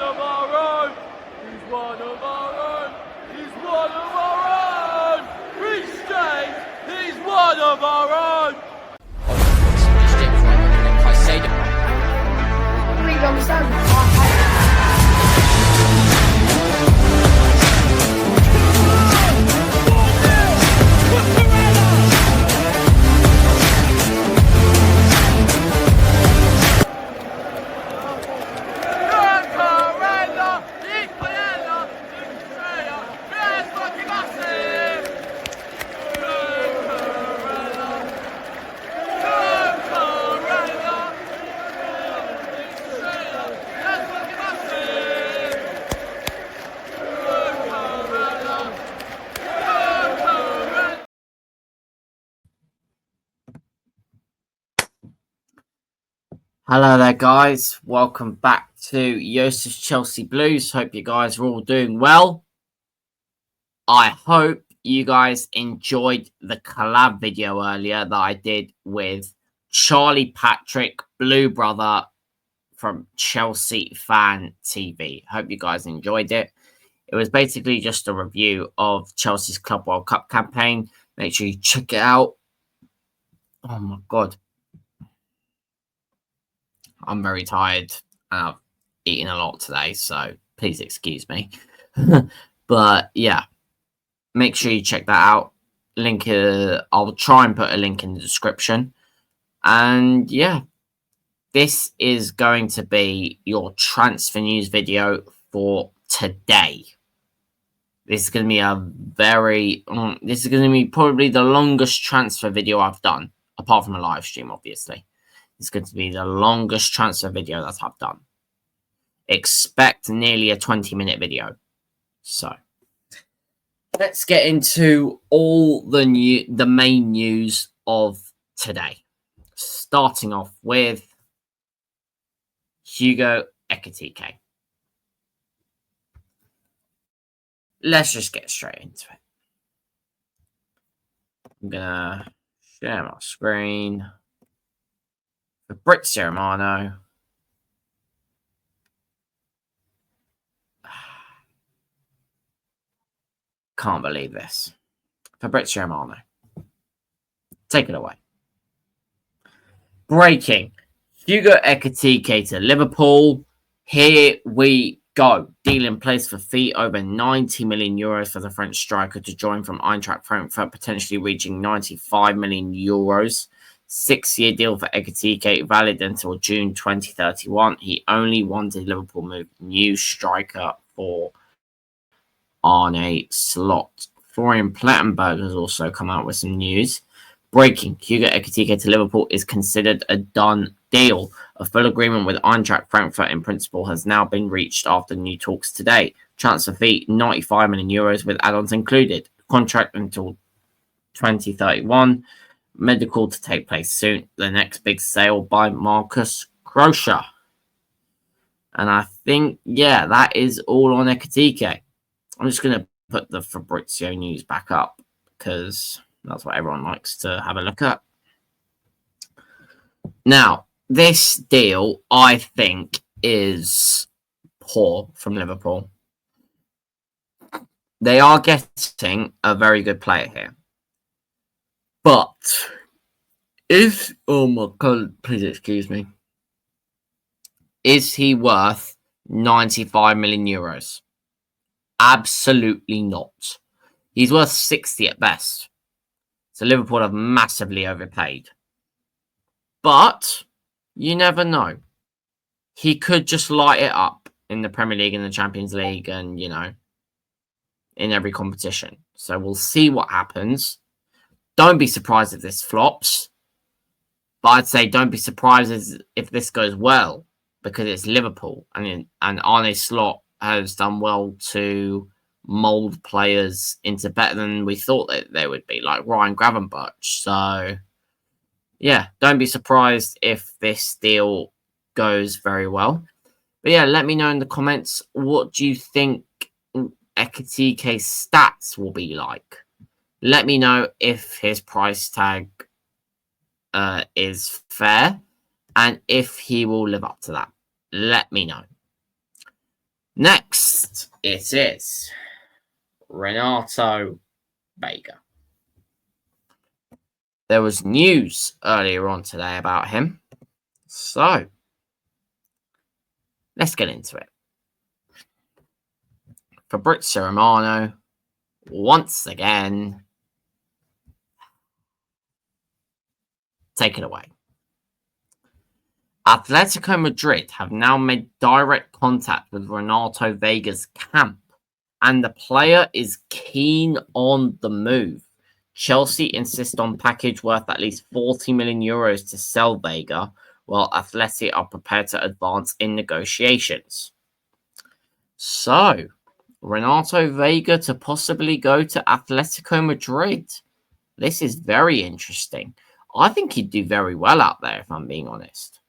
of our own. He's one of our own. He's one of our own. Reece James, he's one of our own. Hello there, guys. Welcome back to Yosef's Chelsea Blues. Hope you guys are all doing well. I hope you guys enjoyed the collab video earlier that I did with Charlie Patrick, Blue Brother from Chelsea Fan TV. Hope you guys enjoyed it. It was basically just a review of Chelsea's Club World Cup campaign. Make sure you check it out. Oh my God. I'm very tired and I've eaten a lot today, so please excuse me. But yeah, make sure you check that out. Link, I'll try and put a link in the description. And yeah, this is going to be your transfer news video for today. This is going to be this is going to be probably the longest transfer video I've done, apart from a live stream, obviously. It's going to be the longest transfer video that I've done. Expect nearly a 20-minute video. So, let's get into all the main news of today. Starting off with Hugo Ekitike. Let's just get straight into it. I'm going to share my screen. Fabrizio Romano. Can't believe this. Fabrizio Romano. Take it away. Breaking. Hugo Ekitike to Liverpool. Here we go. Deal in place for fee over 90 million euros for the French striker to join from Eintracht Frankfurt, potentially reaching 95 million euros. 6-year deal for Ekitike, valid until June 2031. He only wanted Liverpool move new striker for Arne Slot. Florian Plettenberg has also come out with some news. Breaking. Hugo Ekitike to Liverpool is considered a done deal. A full agreement with Eintracht Frankfurt in principle has now been reached after new talks today. Transfer fee 95 million euros with add-ons included. Contract until 2031. Medical to take place soon. The next big sale by Marcus Groscher. And I think, yeah, that is all on Ekitike. I'm just going to put the Fabrizio news back up because that's what everyone likes to have a look at. Now, this deal, I think, is poor from Liverpool. They are getting a very good player here. But oh my God, please excuse me. Is he worth 95 million euros? Absolutely not. He's worth 60 at best. So Liverpool have massively overpaid. But you never know. He could just light it up in the Premier League and the Champions League and, you know, in every competition. So we'll see what happens. Don't be surprised if this flops. But I'd say don't be surprised if this goes well, because it's Liverpool. And Arne Slot has done well to mould players into better than we thought that they would be, like Ryan Gravenberch. So, yeah, don't be surprised if this deal goes very well. But yeah, let me know in the comments, what do you think Ekitike's stats will be like? Let me know if his price tag is fair and if he will live up to that. Let me know. Next, it is Renato Viega. There was news earlier on today about him. So, let's get into it. Fabrizio Romano, once again, take it away. Athletico Madrid have now made direct contact with Renato Vega's camp, and the player is keen on the move. Chelsea insist on package worth at least 40 million euros to sell Vega, while Athletic are prepared to advance in negotiations. So, Renato Vega to possibly go to Atletico Madrid. This is very interesting. I think he'd do very well out there, if I'm being honest.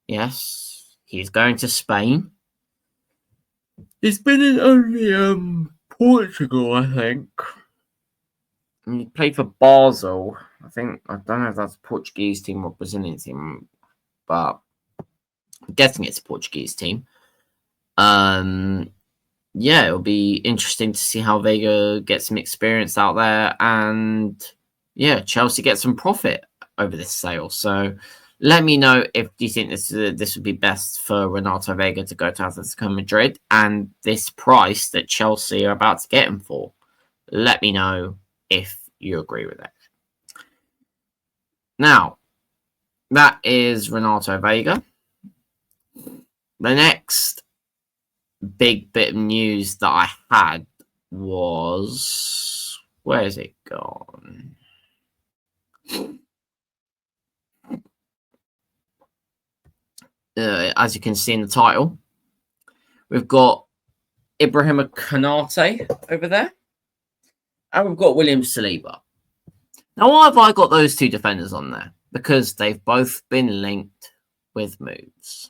Yes, he's going to Spain. He's been in only Portugal, I think. And he played for Basel. I don't know if that's a Portuguese team or Brazilian team, but I'm guessing it's a Portuguese team. Yeah, it'll be interesting to see how Vega gets some experience out there, and yeah, Chelsea gets some profit over this sale. So let me know if you think this would be best for Renato Vega to go to Atletico Madrid, and this price that Chelsea are about to get him for. Let me know if you agree with it. Now, that is Renato Vega. The next big bit of news that I had was, where is it gone? As you can see in the title, we've got Ibrahim Konate over there, and we've got William Saliba. Now, why have I got those two defenders on there? Because they've both been linked with moves.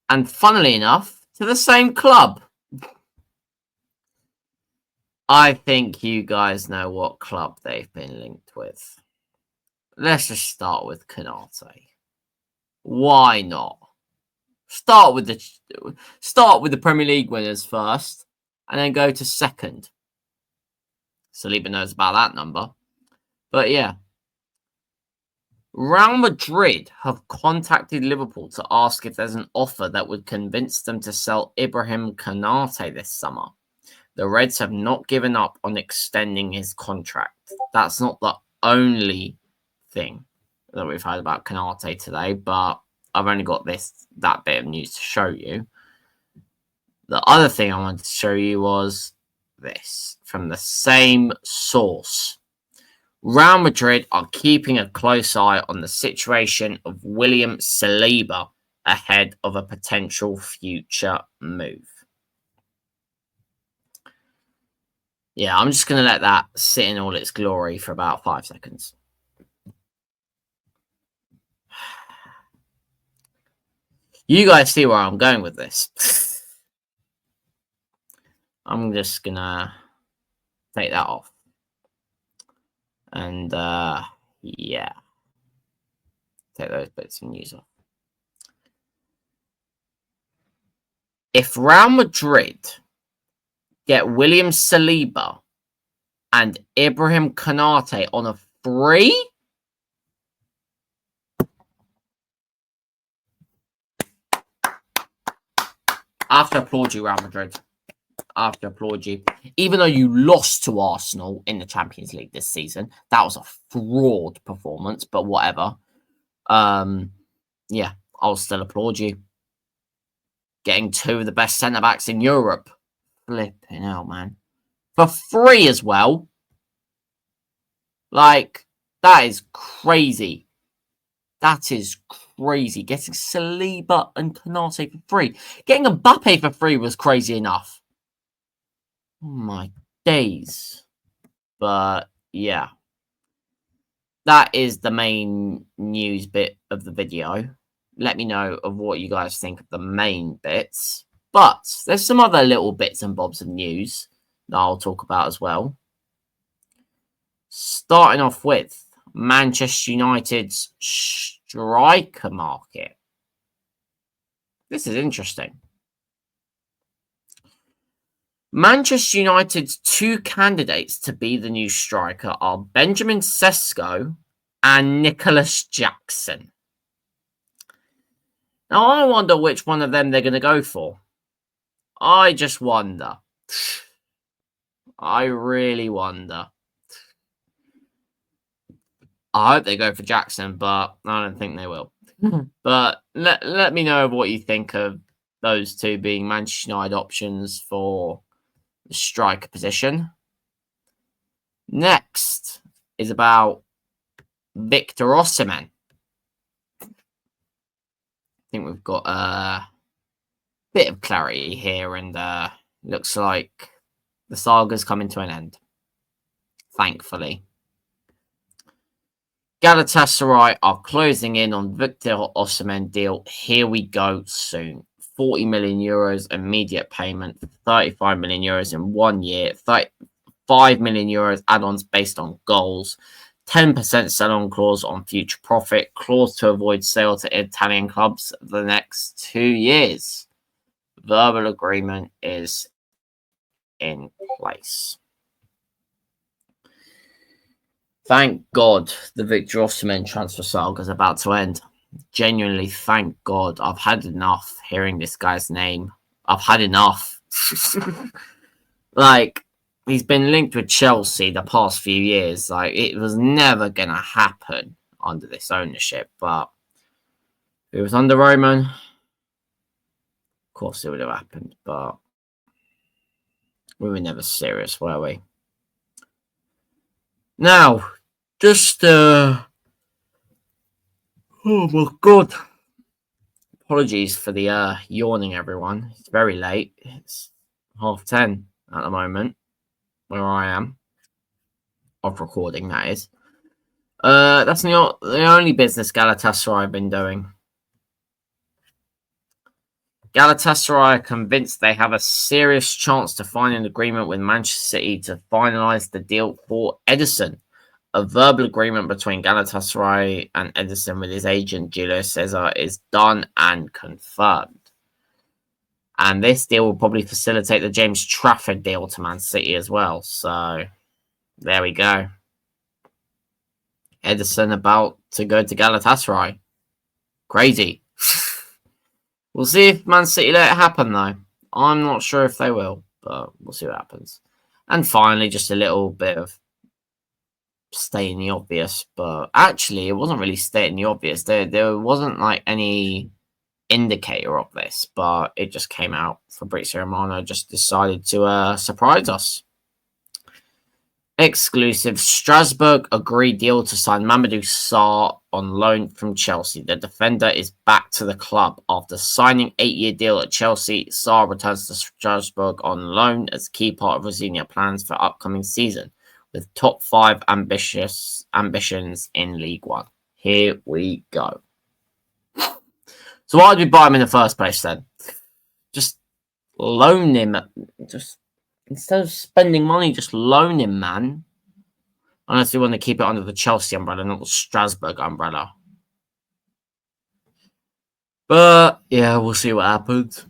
And funnily enough, to the same club. I think you guys know what club they've been linked with. Let's just start with Konate. Why not? Start with the Premier League winners first, and then go to second. Saliba knows about that number. But yeah. Real Madrid have contacted Liverpool to ask if there's an offer that would convince them to sell Ibrahim Konate this summer. The Reds have not given up on extending his contract. That's not the only thing that we've heard about Konate today, but I've only got that bit of news to show you. The other thing I wanted to show you was this from the same source. Real Madrid are keeping a close eye on the situation of William Saliba ahead of a potential future move. Yeah, I'm just going to let that sit in all its glory for about 5 seconds. You guys see where I'm going with this. I'm just going to take that off. And, yeah. Take those bits of news off. If Real Madrid get William Saliba and Ibrahim Konate on a free, I have to applaud you, Real Madrid. I have to applaud you. Even though you lost to Arsenal in the Champions League this season, that was a fraud performance, but whatever. Yeah, I'll still applaud you. Getting two of the best centre-backs in Europe. Flipping hell, man. For free as well. Like, that is crazy. That is crazy. Getting Saliba and Konate for free. Getting Mbappe for free was crazy enough. Oh my days. But, yeah. That is the main news bit of the video. Let me know of what you guys think of the main bits. But there's some other little bits and bobs of news that I'll talk about as well. Starting off with Manchester United's striker market. This is interesting. Manchester United's two candidates to be the new striker are Benjamin Sesko and Nicholas Jackson. Now, I wonder which one of them they're going to go for. I just wonder. I really wonder. I hope they go for Jackson, but I don't think they will. But let me know what you think of those two being Manchester United options for the striker position. Next is about Victor Osimhen. I think we've got a bit of clarity here, and looks like the saga's coming to an end. Thankfully. Galatasaray are closing in on Victor Osimhen deal. Here we go soon. 40 million euros immediate payment, 35 million euros in 1 year, 35 million euros add-ons based on goals, 10% sell-on clause on future profit, clause to avoid sale to Italian clubs the next 2 years. Verbal agreement is in place. Thank God the Victor Osimhen transfer saga is about to end. Genuinely, thank God. I've had enough hearing this guy's name. I've had enough. Like, he's been linked with Chelsea the past few years. Like, it was never going to happen under this ownership. But if it was under Roman, of course it would have happened. But we were never serious, were we? Now, just, oh my God. Apologies for the yawning, everyone. It's very late. It's 10:30 at the moment, where I am. Of recording, that is. That's not the only business Galatasaray have been doing. Galatasaray are convinced they have a serious chance to find an agreement with Manchester City to finalise the deal for Ederson. A verbal agreement between Galatasaray and Ederson with his agent Julio Cesar is done and confirmed. And this deal will probably facilitate the James Trafford deal to Man City as well. So, there we go. Ederson about to go to Galatasaray. Crazy. We'll see if Man City let it happen, though. I'm not sure if they will, but we'll see what happens. And finally, just a little bit of stating the obvious, but actually, it wasn't really stating the obvious. There wasn't like any indicator of this, but it just came out. Fabrizio Romano just decided to surprise us. Exclusive. Strasbourg agreed deal to sign Mamadou Sarr on loan from Chelsea. The defender is back to the club. After signing 8-year deal at Chelsea, Sarr returns to Strasbourg on loan as key part of Rosignol plans for upcoming season, with top 5 ambitions in League One. Here we go. So why did we buy him in the first place then? Just loan him. Just instead of spending money, just loan him, man. Unless we want to keep it under the Chelsea umbrella, not the Strasbourg umbrella. But yeah, we'll see what happens.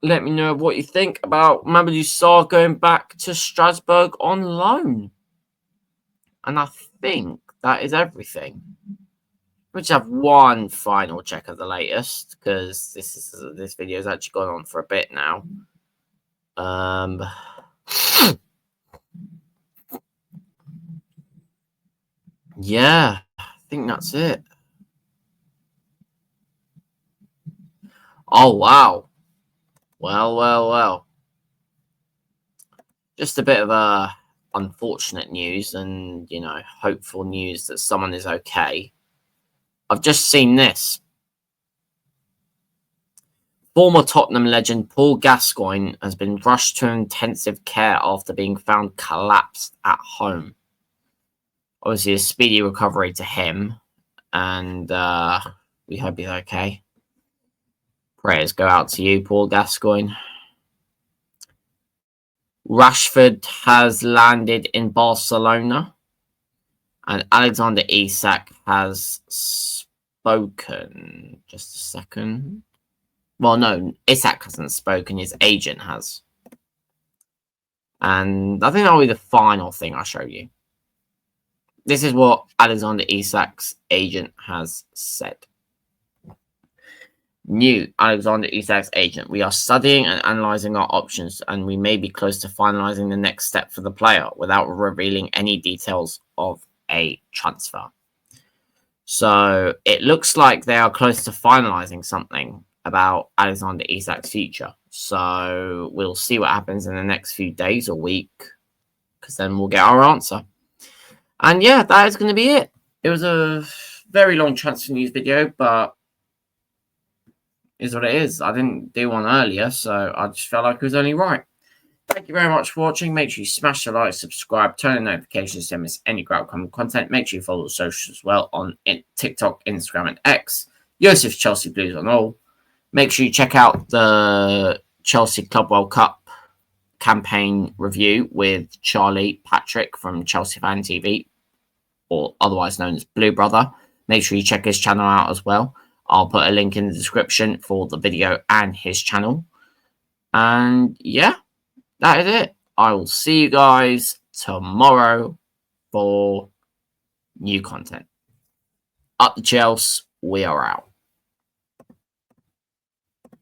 Let me know what you think about Mamadou Sarr going back to Strasbourg on loan. And I think that is everything. We'll just have one final check of the latest, because this video has actually gone on for a bit now. Yeah, I think that's it. Oh, wow. Well. Just a bit of unfortunate news and, hopeful news that someone is okay. I've just seen this. Former Tottenham legend Paul Gascoigne has been rushed to intensive care after being found collapsed at home. Obviously, a speedy recovery to him, and we hope he's okay. Prayers go out to you, Paul Gascoigne. Rashford has landed in Barcelona, and Alexander Isak has spoken. Just a second. Well, no, Isak hasn't spoken. His agent has. And I think that'll be the final thing I show you. This is what Alexander Isak's agent has said. New Alexander Isak's agent. We are studying and analysing our options, and we may be close to finalising the next step for the player without revealing any details of a transfer. So it looks like they are close to finalising something about Alexander Isak's future. So we'll see what happens in the next few days or week, because then we'll get our answer. And yeah, that is going to be it. It was a very long transfer news video, but is what it is. I didn't do one earlier, so I just felt like it was only right. Thank you very much for watching. Make sure you smash the like, subscribe, turn on notifications to miss any great upcoming content. Make sure you follow the socials as well on TikTok, Instagram, and X. Yosef's Chelsea Blues on all. Make sure you check out the Chelsea Club World Cup campaign review with Charlie Patrick from Chelsea Fan TV, or otherwise known as Blue Brother. Make sure you check his channel out as well. I'll put a link in the description for the video and his channel. And yeah, that is it. I will see you guys tomorrow for new content. Up the Chelsea, we are out.